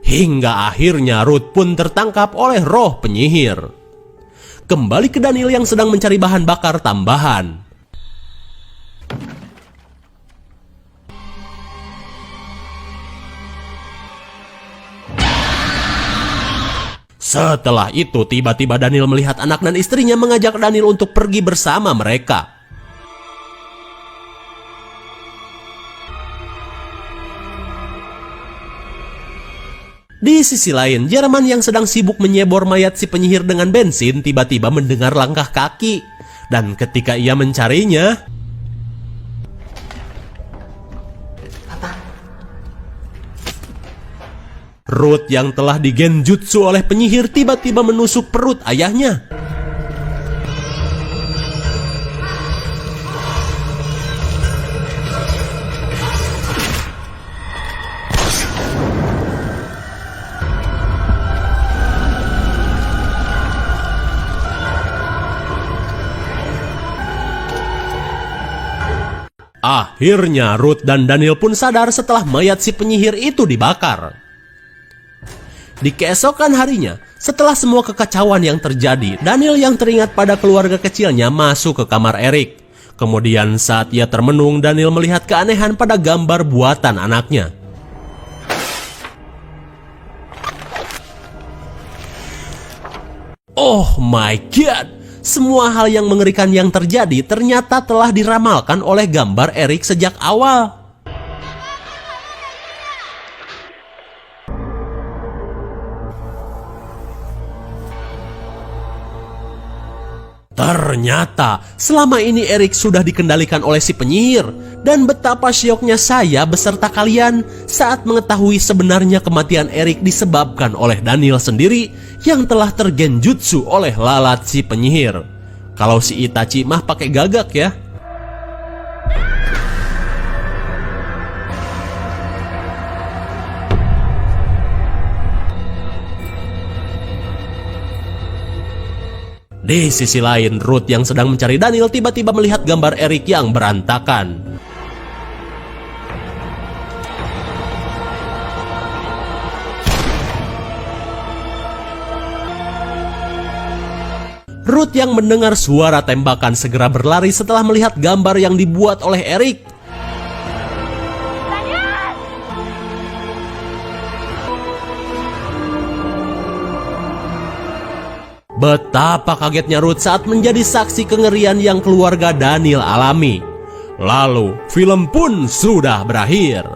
Speaker 2: Hingga akhirnya Ruth pun tertangkap oleh roh penyihir. Kembali ke Daniel yang sedang mencari bahan bakar tambahan. Setelah itu, tiba-tiba Daniel melihat anak dan istrinya mengajak Daniel untuk pergi bersama mereka. Di sisi lain, Jerman yang sedang sibuk menyebor mayat si penyihir dengan bensin tiba-tiba mendengar langkah kaki. Dan ketika ia mencarinya, Ruth yang telah digenjutsu oleh penyihir tiba-tiba menusuk perut ayahnya. Akhirnya Ruth dan Daniel pun sadar setelah mayat si penyihir itu dibakar. Di keesokan harinya, setelah semua kekacauan yang terjadi, Daniel yang teringat pada keluarga kecilnya masuk ke kamar Eric. Kemudian saat ia termenung, Daniel melihat keanehan pada gambar buatan anaknya. Oh my god! Semua hal yang mengerikan yang terjadi ternyata telah diramalkan oleh gambar Eric sejak awal. Ternyata selama ini Erik sudah dikendalikan oleh si penyihir. Dan betapa syoknya saya beserta kalian saat mengetahui sebenarnya kematian Erik disebabkan oleh Daniel sendiri yang telah tergenjutsu oleh lalat si penyihir. Kalau si Itachi mah pakai gagak ya. Di sisi lain, Ruth yang sedang mencari Daniel tiba-tiba melihat gambar Erik yang berantakan. Ruth yang mendengar suara tembakan segera berlari setelah melihat gambar yang dibuat oleh Erik. Betapa kagetnya Ruth saat menjadi saksi kengerian yang keluarga Daniel alami. Lalu, film pun sudah berakhir.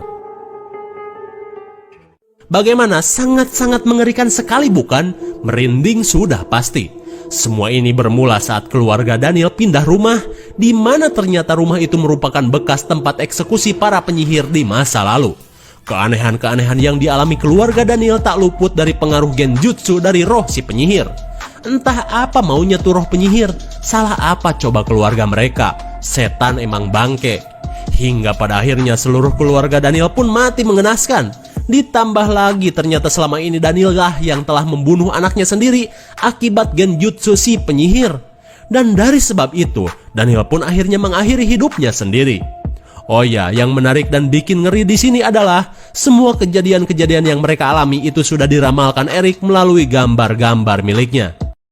Speaker 2: Bagaimana, sangat-sangat mengerikan sekali bukan? Merinding sudah pasti. Semua ini bermula saat keluarga Daniel pindah rumah, di mana ternyata rumah itu merupakan bekas tempat eksekusi para penyihir di masa lalu. Keanehan-keanehan yang dialami keluarga Daniel tak luput dari pengaruh genjutsu dari roh si penyihir. Entah apa maunya tuh roh penyihir, salah apa coba keluarga mereka, setan emang bangke. Hingga pada akhirnya seluruh keluarga Daniel pun mati mengenaskan. Ditambah lagi ternyata selama ini Daniel lah yang telah membunuh anaknya sendiri akibat genjutsu si penyihir. Dan dari sebab itu, Daniel pun akhirnya mengakhiri hidupnya sendiri. Oh ya, yang menarik dan bikin ngeri di sini adalah semua kejadian-kejadian yang mereka alami itu sudah diramalkan Erik melalui gambar-gambar miliknya.